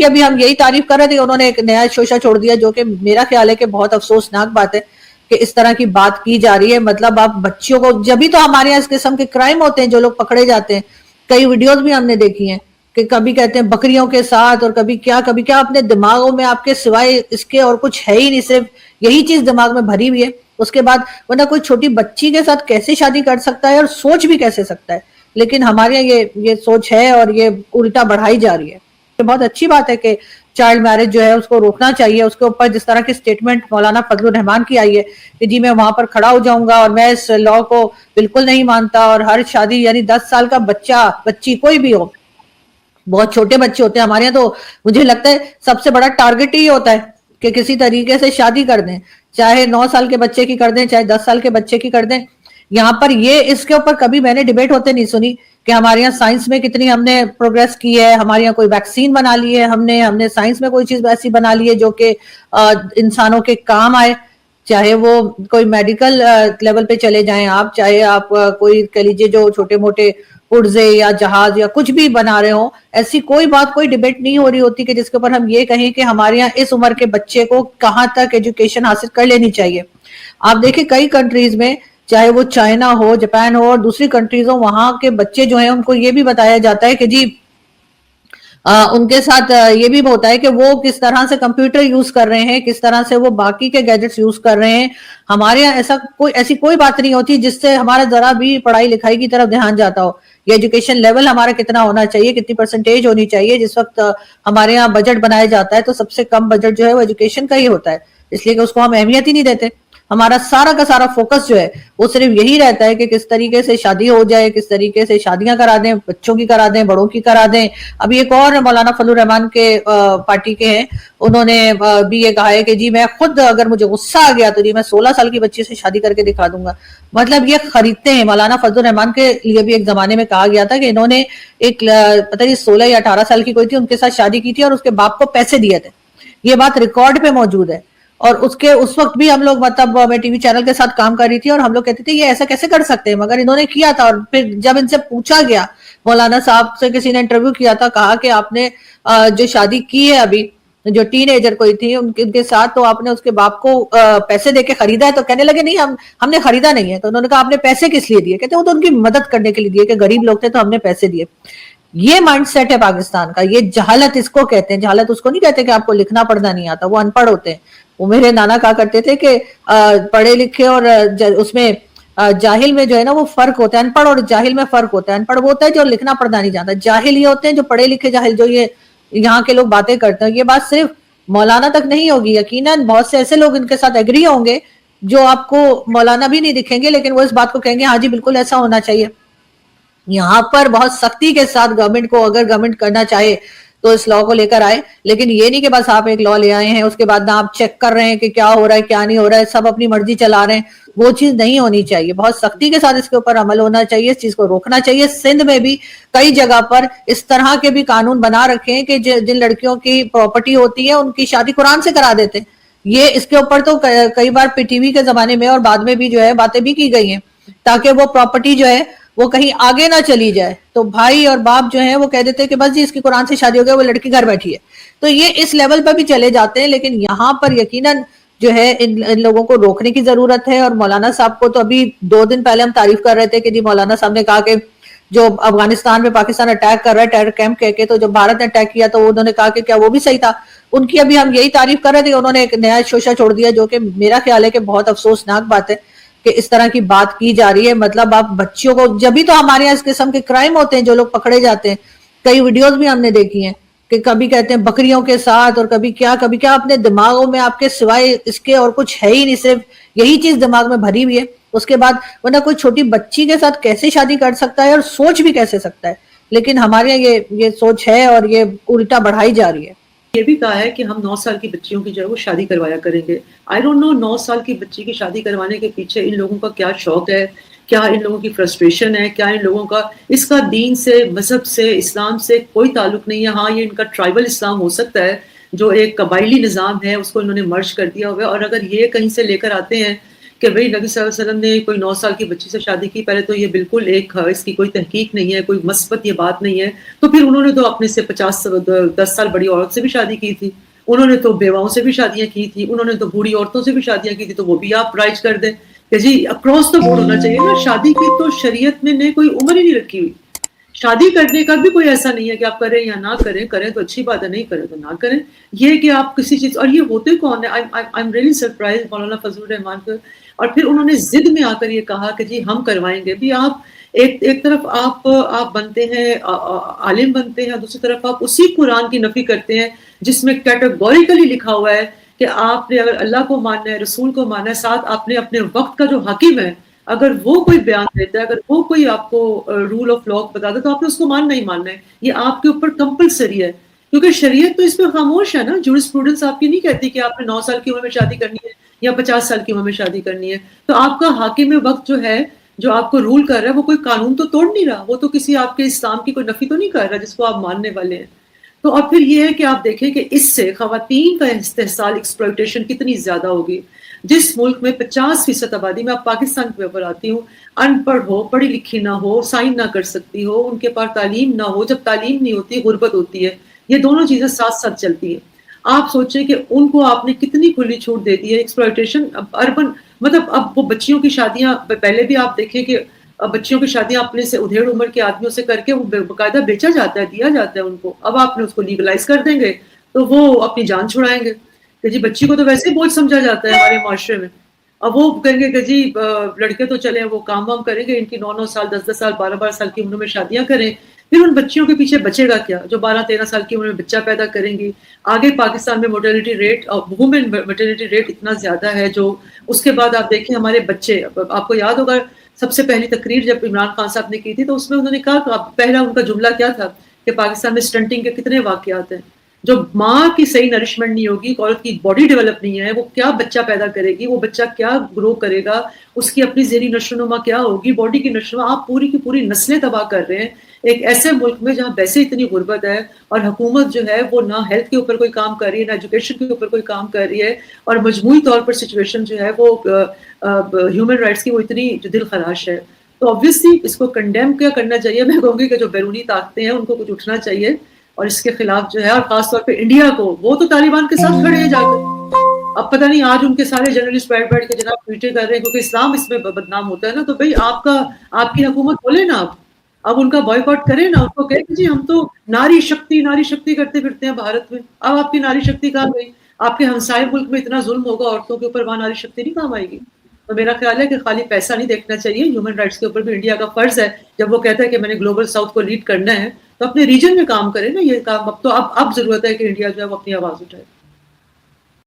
उनकी अभी हम यही तारीफ कर रहे थे, उन्होंने एक नया शोशा छोड़ दिया, जो कि मेरा ख्याल है कि बहुत अफसोसनाक बात है कि इस तरह की बात की जा रही है। मतलब आप बच्चियों को, जब भी तो हमारे यहाँ इस किस्म के क्राइम होते हैं, जो लोग पकड़े जाते हैं, कई वीडियोस भी हमने देखी हैं कि कभी कहते हैं बकरियों के साथ और कभी क्या अपने दिमागों में आपके सिवाय इसके और कुछ है ही नहीं, सिर्फ यही चीज दिमाग में भरी हुई है। उसके बाद वरना कोई छोटी बच्ची के साथ कैसे शादी कर सकता है और सोच भी कैसे सकता है, लेकिन हमारे यहाँ ये सोच है और ये उल्टा बढ़ाई जा रही है। तो बहुत अच्छी बात है कि चाइल्ड मैरिज जो है उसको रोकना चाहिए। उसके ऊपर जिस तरह की स्टेटमेंट मौलाना फजलुर रहमान की आई है कि जी मैं वहां पर खड़ा हो जाऊंगा और मैं इस लॉ को बिल्कुल नहीं मानता, और हर शादी यानी 10 साल का बच्चा बच्ची कोई भी हो, बहुत छोटे बच्चे होते हैं हमारे यहाँ, तो मुझे लगता है सबसे बड़ा टारगेट ही होता है कि किसी तरीके से शादी कर दें, चाहे 9 साल के बच्चे की कर दें, चाहे 10 साल के बच्चे की कर दें। यहाँ पर ये इसके ऊपर कभी मैंने डिबेट होते नहीं सुनी कि हमारे यहाँ साइंस में कितनी हमने प्रोग्रेस की है, हमारे यहाँ कोई वैक्सीन बना ली है, हमने साइंस में कोई चीज ऐसी बना ली है जो कि इंसानों के काम आए, चाहे वो कोई मेडिकल लेवल पे चले जाएं आप, चाहे आप कोई कह लीजिए जो छोटे मोटे पुर्जे या जहाज या कुछ भी बना रहे हो, ऐसी कोई बात, कोई डिबेट नहीं हो रही होती कि जिसके ऊपर हम ये कहें कि हमारे यहाँ इस उम्र के बच्चे को कहाँ तक एजुकेशन हासिल कर लेनी चाहिए। आप देखिए कई कंट्रीज में, चाहे वो चाइना हो, जापान हो और दूसरी कंट्रीज हो, वहां के बच्चे जो हैं उनको ये भी बताया जाता है कि जी उनके साथ ये भी होता है कि वो किस तरह से कंप्यूटर यूज कर रहे हैं, किस तरह से वो बाकी के गैजेट्स यूज कर रहे हैं। हमारे यहाँ ऐसी कोई बात नहीं होती जिससे हमारा जरा भी पढ़ाई लिखाई की तरफ ध्यान जाता हो, या एजुकेशन लेवल हमारा कितना होना चाहिए, कितनी परसेंटेज होनी चाहिए। जिस वक्त हमारे यहाँ बजट बनाया जाता है तो सबसे कम बजट जो है वो एजुकेशन का ही होता है, इसलिए कि उसको हम अहमियत ही नहीं देते। हमारा सारा का सारा फोकस जो है वो सिर्फ यही रहता है कि किस तरीके से शादी हो जाए, किस तरीके से शादियां करा दें, बच्चों की करा दें, बड़ों की करा दें। अभी एक और मौलाना फजलुर रहमान के पार्टी के हैं, उन्होंने भी ये कहा है कि जी मैं खुद अगर मुझे गुस्सा आ गया तो जी मैं 16 साल की बच्ची से शादी करके दिखा दूंगा। मतलब ये खरीदते हैं। मौलाना फजलुर रहमान के लिए भी एक जमाने में कहा गया था कि इन्होंने एक पता नहीं 16 या 18 साल की कोई थी, उनके साथ शादी की थी और उसके बाप को पैसे दिए थे। ये बात रिकॉर्ड पे मौजूद है। और उस वक्त भी हम लोग, मतलब मैं टीवी चैनल के साथ काम कर रही थी और हम लोग कहते थे ये ऐसा कैसे कर सकते हैं, मगर इन्होंने किया था। और फिर जब इनसे पूछा गया, मौलाना साहब से किसी ने इंटरव्यू किया था, कहा कि आपने जो शादी की है अभी, जो टीनेजर कोई थी उनके साथ, तो आपने उसके बाप को पैसे देके खरीदा है? तो कहने लगे नहीं, हमने खरीदा नहीं है। तो उन्होंने कहा आपने पैसे किस लिए दिए? कहते वो तो उनकी मदद करने के लिए दिए, कि गरीब लोग थे तो हमने पैसे दिए। ये माइंडसेट है पाकिस्तान का, ये जहालत इसको कहते हैं। जहालत उसको नहीं कहते कि आपको लिखना पढ़ना नहीं आता, वो अनपढ़ होते हैं। वो मेरे नाना कहा करते थे कि पढ़े लिखे और उसमें जाहिल में जो है ना वो फर्क होता है। अनपढ़ और जाहिल में फर्क होता है। अनपढ़ वो होता है जो लिखना पढ़ना नहीं जानता, जाहिल ये होते हैं जो पढ़े लिखे जाहिल, जो ये यहाँ के लोग बातें करते हैं। ये बात सिर्फ मौलाना तक नहीं होगी, यकीनन बहुत से ऐसे लोग इनके साथ एग्री होंगे जो आपको मौलाना भी नहीं दिखेंगे, लेकिन वो इस बात को कहेंगे हाँ जी बिल्कुल ऐसा होना चाहिए। यहाँ पर बहुत सख्ती के साथ गवर्नमेंट को, अगर गवर्नमेंट करना चाहे तो इस लॉ को लेकर आए, लेकिन ये नहीं कि बस आप एक लॉ ले आए हैं उसके बाद ना आप चेक कर रहे हैं कि क्या हो रहा है क्या नहीं हो रहा है, सब अपनी मर्जी चला रहे हैं। वो चीज नहीं होनी चाहिए। बहुत सख्ती के साथ इसके ऊपर अमल होना चाहिए, इस चीज को रोकना चाहिए। सिंध में भी कई जगह पर इस तरह के भी कानून बना रखे हैं कि जिन लड़कियों की प्रॉपर्टी होती है उनकी शादी कुरान से करा देते हैं। ये इसके ऊपर तो कई बार पीटीवी के जमाने में और बाद में भी जो है बातें भी की गई हैं, ताकि वो प्रॉपर्टी जो है वो कहीं आगे ना चली जाए। तो भाई और बाप जो है वो कह देते हैं कि बस जी इसकी कुरान से शादी हो गई, वो लड़की घर बैठी है। तो ये इस लेवल पर भी चले जाते हैं। लेकिन यहाँ पर यकीनन जो है इन लोगों को रोकने की जरूरत है। और मौलाना साहब को तो अभी 2 दिन पहले हम तारीफ कर रहे थे कि जी मौलाना साहब ने कहा कि जो अफगानिस्तान में पाकिस्तान अटैक कर रहा है टेरर कैंप कह के, तो जब भारत ने अटैक किया तो उन्होंने कहा कि क्या वो भी सही था? उनकी अभी हम यही तारीफ कर रहे थे, उन्होंने एक नया शोशा छोड़ दिया, जो कि मेरा ख्याल है कि बहुत अफसोसनाक बात है कि इस तरह की बात की जा रही है। मतलब आप बच्चियों को, जब भी तो हमारे यहाँ इस किस्म के क्राइम होते हैं, जो लोग पकड़े जाते हैं, कई वीडियोस भी हमने देखी हैं कि कभी कहते हैं बकरियों के साथ और कभी क्या अपने दिमागों में आपके सिवाय इसके और कुछ है ही नहीं, सिर्फ यही चीज दिमाग में भरी हुई है। उसके बाद वरना कोई छोटी बच्ची के साथ कैसे शादी कर सकता है और सोच भी कैसे सकता है। लेकिन हमारे यहाँ ये सोच है और ये उल्टा बढ़ाई जा रही है। ये भी कहा है कि हम 9 साल की बच्चियों की जो है वो शादी करवाया करेंगे। आई डोंट नो 9 साल की बच्ची की शादी करवाने के पीछे इन लोगों का क्या शौक है, क्या इन लोगों की फ्रस्ट्रेशन है, क्या इन लोगों का इसका दीन से, मजहब से, इस्लाम से कोई ताल्लुक नहीं है। हाँ, ये इनका ट्राइबल इस्लाम हो सकता है, जो एक कबायली निज़ाम है उसको इन्होंने मर्ज कर दिया हुआ है। और अगर ये कहीं से लेकर आते हैं کہ بھئی نبی صلی اللہ علیہ وسلم نے کوئی 9 سال کی بچی سے شادی کی، پہلے تو یہ بالکل ایک اس کی کوئی تحقیق نہیں ہے، کوئی مثبت یہ بات نہیں ہے. تو پھر انہوں نے تو اپنے سے 10 سال بڑی عورت سے بھی شادی کی تھی، انہوں نے تو بیواؤں سے بھی شادیاں کی تھی، انہوں نے تو بوڑھی عورتوں سے بھی شادیاں کی تھی. تو وہ بھی آپ رائج کر دیں کہ جی اکراس دا بورڈ ہونا چاہیے نا. شادی کی تو شریعت نے کوئی عمر ہی نہیں رکھی ہوئی. شادی کرنے کا بھی کوئی ایسا نہیں ہے کہ آپ کریں یا نہ کریں، کریں تو اچھی بات ہے، نہیں کریں تو نہ کریں. یہ کہ آپ کسی چیز، اور یہ ہوتے کون ہیں، آئی ایم ریئلی سرپرائز مولانا فضل الرحمان کو. اور پھر انہوں نے ضد میں آ کر یہ کہا کہ جی ہم کروائیں گے. بھی آپ ایک طرف آپ بنتے ہیں عالم بنتے ہیں، دوسری طرف آپ اسی قرآن کی نفی کرتے ہیں جس میں کیٹیگوریکلی لکھا ہوا ہے کہ آپ نے اگر اللہ کو ماننا ہے، رسول کو ماننا ہے، ساتھ آپ نے اپنے وقت کا جو حاکم ہے اگر وہ کوئی بیان دیتا ہے، اگر وہ کوئی آپ کو رول آف لا بتا دے تو آپ نے اس کو ماننا ہی ماننا ہے. یہ آپ کے اوپر کمپلسری ہے، کیونکہ شریعت تو اس پہ خاموش ہے نا. جورسپروڈنس آپ کی نہیں کہتی کہ آپ نے 9 سال کی عمر میں شادی کرنی ہے یا 50 سال کی عمر میں شادی کرنی ہے. تو آپ کا حاکم وقت جو ہے، جو آپ کو رول کر رہا ہے، وہ کوئی قانون تو توڑ نہیں رہا، وہ تو کسی آپ کے اسلام کی کوئی نفی تو نہیں کر رہا جس کو آپ ماننے والے ہیں. تو اور پھر یہ ہے کہ آپ دیکھیں کہ اس سے خواتین کا استحصال، ایکسپلائٹیشن کتنی زیادہ ہوگی. جس ملک میں 50% آبادی میں، آپ پاکستان کے اوپر آتی ہوں، ان پڑھ ہو، پڑھی لکھی نہ ہو، سائن نہ کر سکتی ہو، ان کے پاس تعلیم نہ ہو. جب تعلیم نہیں ہوتی غربت ہوتی ہے. یہ دونوں چیزیں ساتھ ساتھ چلتی ہیں. آپ سوچیں کہ ان کو آپ نے کتنی کھلی چھوٹ دے دی ہے. ایکسپلائٹیشن اربن، مطلب اب وہ بچیوں کی شادیاں، پہلے بھی آپ دیکھیں کہ بچیوں کی شادیاں اپنے سے ادھیڑ عمر کے آدمیوں سے کر کے وہ باقاعدہ بیچا جاتا ہے، دیا جاتا ہے ان کو. اب آپ نے اس کو لیگلائز کر دیں گے تو وہ اپنی جان چھڑائیں گے کہ جی بچی کو تو ویسے ہی بوجھ سمجھا جاتا ہے ہمارے معاشرے میں. اب وہ کہیں گے کہ جی لڑکے تو چلیں وہ کام وام کریں گے، ان کی 9 سال 10 سال 12 سال کی عمر میں شادیاں کریں. پھر ان بچیوں کے پیچھے بچے گا کیا جو 12-13 سال کی عمر میں بچہ پیدا کریں گی. آگے پاکستان میں mortality rate, women mortality rate اتنا زیادہ ہے. جو اس کے بعد آپ دیکھیں ہمارے بچے، آپ کو یاد ہوگا سب سے پہلی تقریر جب عمران خان صاحب نے کی تھی تو اس میں انہوں نے کہا، پہلا ان کا جملہ کیا تھا کہ پاکستان میں سٹنٹنگ کے کتنے واقعات ہیں. جو ماں کی صحیح نرشمنٹ نہیں ہوگی، عورت کی باڈی ڈیولپ نہیں ہے، وہ کیا بچہ پیدا کرے گی، وہ بچہ کیا گرو کرے گا، اس کی اپنی ذہنی نشو و نما کیا ہوگی، باڈی کی نشو و نما. آپ پوری کی پوری نسلیں تباہ کر رہے ہیں ایک ایسے ملک میں جہاں ویسے اتنی غربت ہے. اور حکومت جو ہے وہ نہ ہیلتھ کے اوپر کوئی کام کر رہی ہے، نہ ایجوکیشن کے اوپر کوئی کام کر رہی ہے. اور مجموعی طور پر سچویشن جو ہے وہ ہیومن رائٹس کی وہ اتنی جو دل خراش ہے. تو آبویسلی اس کو کنڈیم کیا کرنا چاہیے. میں کہوں گی کہ جو بیرونی طاقتیں ہیں ان کو کچھ اٹھنا چاہیے اور اس کے خلاف جو ہے، اور خاص طور پہ انڈیا کو. وہ تو طالبان کے ساتھ کھڑے ہیں جا کر. اب پتہ نہیں آج ان کے سارے جرنلسٹ بیٹھ کے جناب ٹویٹیں کر رہے ہیں کیونکہ اسلام اس میں بدنام ہوتا ہے نا. تو بھئی آپ کی حکومت بولے نا، اب ان کا بائیکاٹ کریں نا. ان کو کہیں کہ جی ہم تو ناری شکتی کرتے پھرتے ہیں بھارت میں. اب آپ کی ناری شکتی کہاں گئی؟ آپ کے ہمسائے ملک میں اتنا ظلم ہوگا عورتوں کے اوپر، وہاں ناری شکتی نہیں کام آئے گی. تو میرا خیال ہے کہ خالی پیسہ نہیں دیکھنا چاہیے، ہیومن رائٹس کے اوپر بھی انڈیا کا فرض ہے. جب وہ کہتا ہے کہ میں نے گلوبل ساؤتھ کو لیڈ کرنا ہے تو اپنے ریجن میں کام کرے نا. یہ کام اب ضرورت ہے کہ انڈیا جو ہے وہ اپنی آواز اٹھائے.